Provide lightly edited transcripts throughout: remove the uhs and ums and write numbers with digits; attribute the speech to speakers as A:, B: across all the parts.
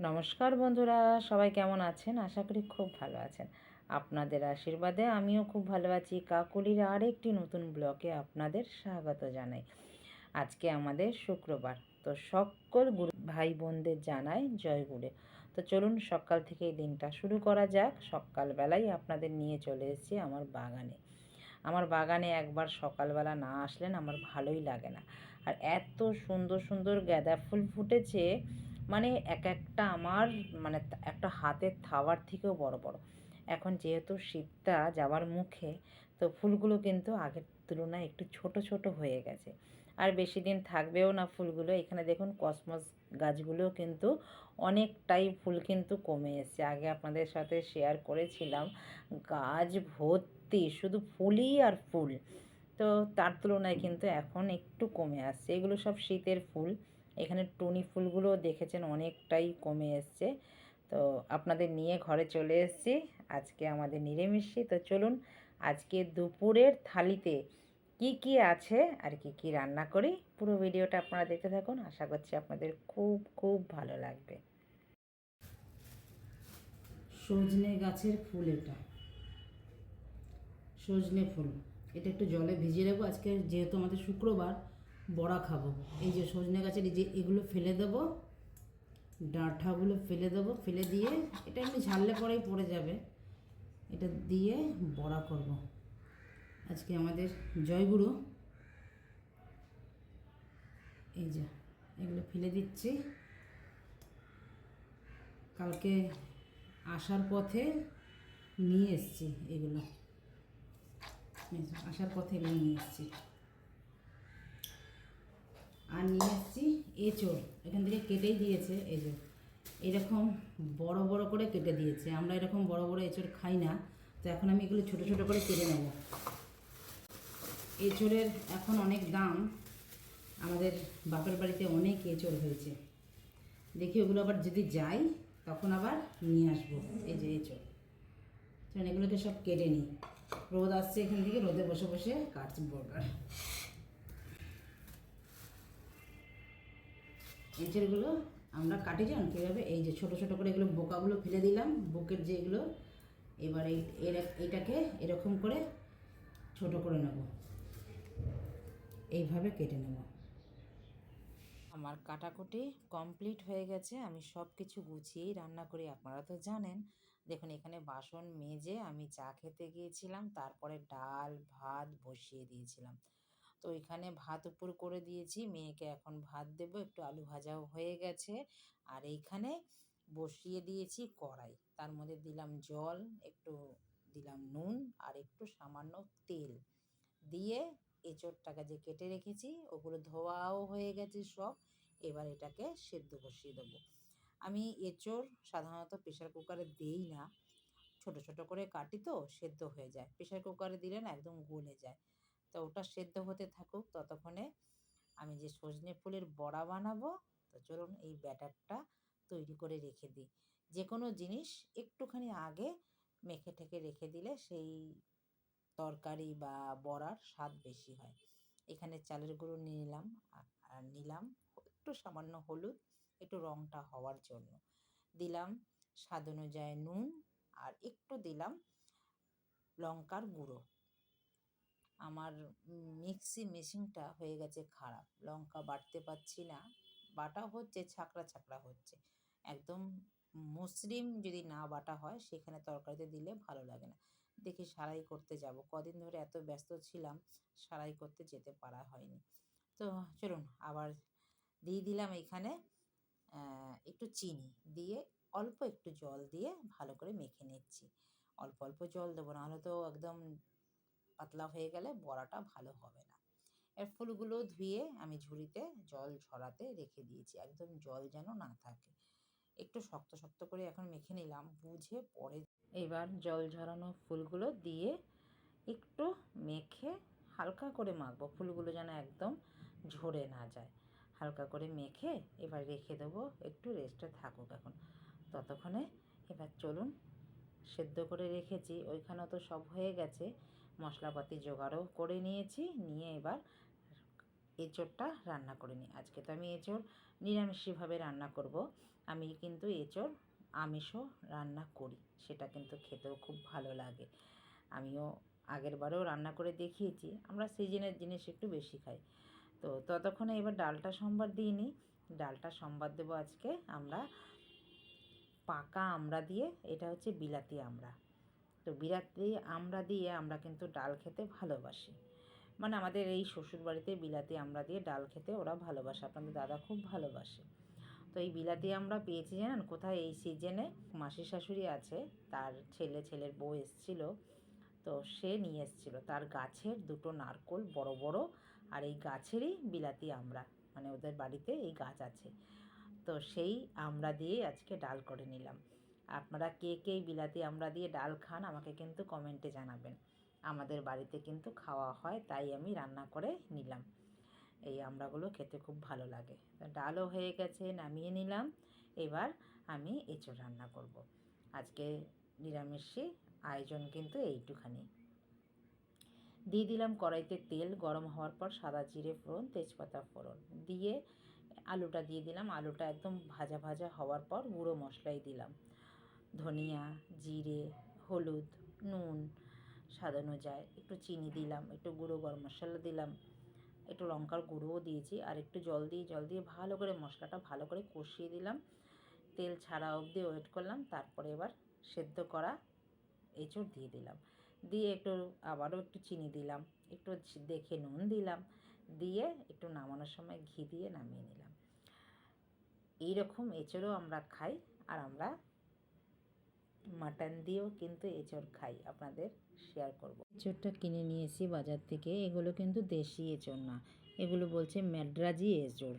A: নমস্কার বন্ধুরা, সবাই কেমন আছেন? আশা করি খুব ভালো আছেন। আপনাদের আশীর্বাদে আমিও খুব ভালো আছি। কাকলির আরেকটি নতুন ব্লগে আপনাদের স্বাগত জানাই। আজকে আমাদের শুক্রবার, তো সকল গুরু ভাই বোনদের জানাই জয় গুরু। তো চলুন সকাল থেকে এই দিনটা শুরু করা যাক। সকালবেলায় আপনাদের নিয়ে চলে এসেছি আমার বাগানে। আমার বাগানে একবার সকালবেলা না আসলেন আমার ভালোই লাগে না। আর এত সুন্দর সুন্দর গাঁদা ফুল ফুটেছে, মানে এক একটা আমার মানে একটা হাতের থাবার থেকেও বড় বড়। এখন যেহেতু শীতটা যাওয়ার মুখে, তো ফুলগুলো কিন্তু আগের তুলনায় একটু ছোট ছোট হয়ে গেছে। আর বেশি দিন থাকবেও না ফুলগুলো। এখানে দেখুন কসমস গাছগুলো কিন্তু অনেকটাই ফুল কিন্তু কমে এসছে। আগে আপনাদের সাথে শেয়ার করেছিলাম গাছ ভর্তি শুধু ফুলই আর ফুল। তো তার তুলনায় কিন্তু এখন একটু কমে আসছে। এগুলো সব শীতের ফুল। এখানে টুনি ফুলগুলো দেখেছেন অনেকটাই কমে এসছে। তো আপনাদের নিয়ে ঘরে চলে এসেছি। আজকে আমাদের নিরামিষই। তো চলুন আজকে দুপুরের থালিতে কি কি আছে আর কি কি রান্না করি, পুরো ভিডিওটা আপনারা দেখতে থাকুন। আশা করছি আপনাদের খুব খুব ভালো লাগবে। সজনে গাছের ফুল, এটা সজনে ফুল। এটা একটু জলে ভিজিয়ে রাখবো। আজকে যেহেতু আমাদের শুক্রবার, বড়া খাবো। এই যে সজনে গাছের এই যে এগুলো ফেলে দেবো, ডাঁটাগুলো ফেলে দেবো। ফেলে দিয়ে এটা এমনি ঝাললে পরেই পড়ে যাবে। এটা দিয়ে বড়া করব। আজকে আমাদের জয়গুরু। এই যে এগুলো ফেলে দিচ্ছি। কালকে আসার পথে নিয়ে এসছি এগুলো, আসার পথে এগুলো নিয়ে এসছি। আর নিয়ে এসছি এঁচড়, এখান থেকে কেটেই দিয়েছে। এই যে এরকম বড় বড় করে কেটে দিয়েছে। আমরা এরকম বড় বড় এঁচড় খাই না, তো এখন আমি এগুলো ছোট ছোট করে কেটে নেব। এঁচড়ের এখন অনেক দাম। আমাদের বাপের বাড়িতে অনেক এঁচড় হয়েছে। দেখি ওগুলো আবার যদি যাই তখন আবার নিয়ে আসবো। এই যে এঁচড়, এগুলোকে সব কেটে নিই। রোদ আসছে, এখান থেকে রোদে বসে বসে কাটবো। এঁচড়গুলো আমরা কাটি যান কীভাবে, এই যে ছোট ছোট করে এগুলো বোকাগুলো ফেলে দিলাম, বুকের যেগুলো। এবার এইটাকে এরকম করে ছোট করে নেব, এইভাবে কেটে নেব। আমার কাটাকুটি কমপ্লিট হয়ে গেছে। আমি সব কিছু গুছিয়েই রান্না করি, আপনারা তো জানেন। দেখুন এখানে বাসন মেজে আমি চা খেতে গিয়েছিলাম, তারপরে ডাল ভাত বসিয়ে দিয়েছিলাম। তো এখানে ভাত উপর করে দিয়েছি, মেয়েকে এখন ভাত দেব। একটু আলু ভাজাও হয়ে গেছে। আর এইখানে বসিয়ে দিয়েছি কড়াই, তার মধ্যে দিলাম জল, একটু দিলাম নুন আর একটু সামান্য তেল দিয়ে এঁচোড়টাকে যে কেটে রেখেছি ওগুলো ধোয়াও হয়ে গেছে সব। এবার এটাকে সেদ্ধ বসিয়ে দেবো। আমি এঁচোড় সাধারণত প্রেশার কুকারে দেই না, ছোট ছোট করে কাটি তো সেদ্ধ হয়ে যায়। প্রেশার কুকারে দিলে না একদম গলে যায়। তো ওটা সেদ্ধ হতে থাকুক, ততক্ষণে আমি যে সজনে ফুলের বড়া বানাবো। তো চলুন এই ব্যাটারটা তৈরি করে রেখে দিই। যে কোনো জিনিস একটুখানি আগে মেখে ঠেকে রেখে দিলে সেই তরকারি বা বড়ার স্বাদ বেশি হয়। এখানে চালের গুঁড়ো নিয়ে নিলাম, আর নিলাম একটু সামান্য হলুদ, একটু রঙটা হওয়ার জন্য দিলাম, স্বাদ অনুযায়ী নুন, আর একটু দিলাম লঙ্কার গুঁড়ো। আমার মিক্সি মেশিনটা হয়ে গেছে খারাপ, লঙ্কা বাটতে পারছি না। বাটা হচ্ছে, ছাকড়া ছাকড়া হচ্ছে একদম। মসৃণ যদি না বাটা হয় সেখানে তরকারিতে দিলে ভালো লাগে না। দেখি সারাই করতে যাব, কদিন ধরে এত ব্যস্ত ছিলাম সারাই করতে যেতে পারা হয়নি। তো চলুন আবার দিয়ে দিলাম এখানে একটু চিনি দিয়ে, অল্প একটু জল দিয়ে ভালো করে মেখে নিচ্ছি। অল্প অল্প জল দেবো, নাহলে তো একদম পাতলা হয়ে গেলে বড়াটা ভালো হবে না। এর ফুলগুলো ধুয়ে আমি ঝুড়িতে জল ঝরাতে রেখে দিয়েছি, একদম জল যেন না থাকে। একটু শক্ত শক্ত করে এখন মেখে নিলাম, বুঝে পরে এবার জল ঝরানো ফুলগুলো দিয়ে একটু মেখে হালকা করে মাখবো। ফুলগুলো যেন একদম ঝরে না যায়। হালকা করে মেখে এবার রেখে দেবো, একটু রেস্টে থাকুক এখন। ততক্ষণে এবার চলুন, সেদ্ধ করে রেখেছি ওইখানেও তো সব হয়ে গেছে, মশলাপাতি জোগাড়ও করে নিয়েছি। নিয়ে এবার এঁচোড়টা রান্না করে নিই। আজকে তো আমি এঁচোড় নিরামিষভাবে রান্না করব। আমি কিন্তু এঁচোড় আমিষও রান্না করি, সেটা কিন্তু খেতেও খুব ভালো লাগে। আমিও আগের বারেও রান্না করে দেখিয়েছি। আমরা সিজনের জিনিস একটু বেশি খাই। তো ততক্ষণে এবার ডালটা সম্বার দিইনি। ডালটা সম্বার দেবো আজকে আমরা পাকা আমড়া দিয়ে। এটা হচ্ছে বিলাতি আমড়া। তো বিলাতি আমড়া দিয়ে আমরা কিন্তু ডাল খেতে ভালোবাসি। মানে আমাদের এই শ্বশুরবাড়িতে বিলাতি আমড়া দিয়ে ডাল খেতে ওরা ভালোবাসে, আপনাদের দাদা খুব ভালোবাসে। তো এই বিলাতি আমড়া পেয়েছি জানেন কোথায়? এই সিজনে মাসি শাশুড়ি আছে, তার ছেলের বউ এসছিল। তো সে নিয়ে এসেছিলো তার গাছের দুটো নারকোল বড় বড়, আর এই গাছেরই বিলাতি আমড়া, মানে ওদের বাড়িতে এই গাছ আছে। তো সেই আমড়া দিয়েই আজকে ডাল করে নিলাম। আপনারা কে কে বিলাতি আমড়া দিয়ে ডাল খান আমাকে কিন্তু কমেন্টে জানাবেন। আমাদের বাড়িতে কিন্তু খাওয়া হয়, তাই আমি রান্না করে নিলাম। এই আমড়াগুলো খেতে খুব ভালো লাগে। ডালও হয়ে গেছে, নামিয়ে নিলাম। এবার আমি এঁচোড় রান্না করব। আজকে নিরামিষই আয়োজন কিন্তু এইটুখানি। দিয়ে দিলাম কড়াইতে তেল, গরম হওয়ার পর সাদা জিরে ফোড়ন, তেজপাতা ফোড়ন দিয়ে আলুটা দিয়ে দিলাম। আলুটা একদম ভাজা ভাজা হওয়ার পর গুঁড়ো মশলাই দিলাম, ধনিয়া, জিরে, হলুদ, নুন স্বাদ অনুযায়ী, একটু চিনি দিলাম, একটু গুঁড়ো গরম মশলা দিলাম, একটু লঙ্কার গুঁড়োও দিয়েছি, আর একটু জল দিয়ে ভালো করে মশলাটা ভালো করে কষিয়ে দিলাম। তেল ছাড়া অবধি ওয়েট করলাম। তারপরে এবার সেদ্ধ করা এঁচোড় দিয়ে দিলাম, দিয়ে একটু আবারও একটু চিনি দিলাম, একটু দেখে নুন দিলাম, দিয়ে একটু নামানোর সময় ঘি দিয়ে নামিয়ে নিলাম। এইরকম এঁচোড়ও আমরা খাই, আর আমরা মাটন দিয়েও কিন্তু এঁচোড় খাই, আপনাদের শেয়ার করব। এঁচোড়টা কিনে নিয়ে এসি বাজার থেকে, এগুলো কিন্তু দেশি এঁচোড় না, এগুলো বলছে ম্যাড্রাজি এঁচোড়।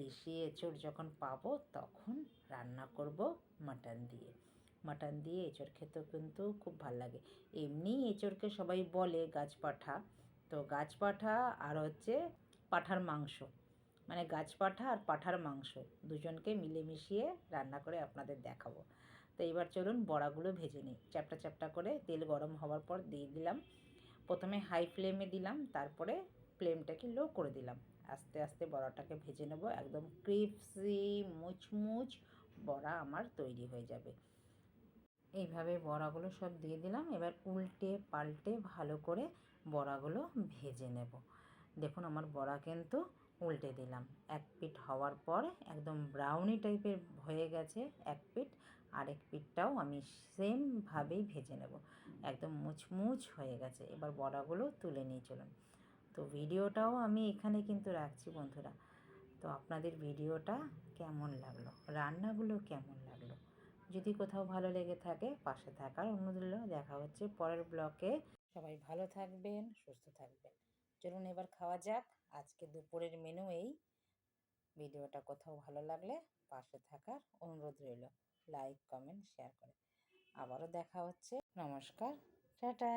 A: দেশি এঁচোড় যখন পাবো তখন রান্না করব মাটন দিয়ে। মাটন দিয়ে এঁচোড় খেতেও কিন্তু খুব ভাল লাগে। এমনি এঁচোড়কে সবাই বলে গাছপাঠা, তো গাছপাঠা আর হচ্ছে পাঁঠার মাংস, মানে গাছপাঠা আর পাঁঠার মাংস দুজনকে মিলে মিশিয়ে রান্না করে আপনাদের দেখাবো। তো এইবার চলুন বড়াগুলো ভেজে নিই। চ্যাপটা চ্যাপটা করে তেল গরম হওয়ার পর দিয়ে দিলাম। প্রথমে হাই ফ্লেমে দিলাম, তারপরে ফ্লেমটাকে লো করে দিলাম। আস্তে আস্তে বড়াটাকে ভেজে নেব, একদম ক্রিপসি মুচমুচ বড়া আমার তৈরি হয়ে যাবে। এইভাবে বড়াগুলো সব দিয়ে দিলাম। এবার উল্টে পাল্টে ভালো করে বড়াগুলো ভেজে নেব। দেখুন আমার বড়া কিন্তু উল্টে দিলাম, এক পিঠ হওয়ার পর একদম ব্রাউনি টাইপের হয়ে গেছে এক পিঠ, আরেক পিঠটাও আমি সেমভাবেই ভেজে নেব, একদম মুচমুচ হয়ে গেছে। এবার বড়াগুলো তুলে নিয়ে চলুন। তো ভিডিওটাও আমি এখানে কিন্তু রাখছি বন্ধুরা। তো আপনাদের ভিডিওটা কেমন লাগলো, রান্নাগুলো কেমন লাগলো, যদি কোথাও ভালো লেগে থাকে পাশে থাকার অনুরোধ রইল। দেখা হচ্ছে পরের ব্লকে। সবাই ভালো থাকবেন, সুস্থ থাকবেন। চলুন এবার খাওয়া যাক। আজকে দুপুরের মেনু এই। ভিডিওটা কোথাও ভালো লাগলে পাশে থাকার অনুরোধ রইল, লাইক কমেন্ট শেয়ার করে। আবারও দেখা হচ্ছে। নমস্কার, টাটা।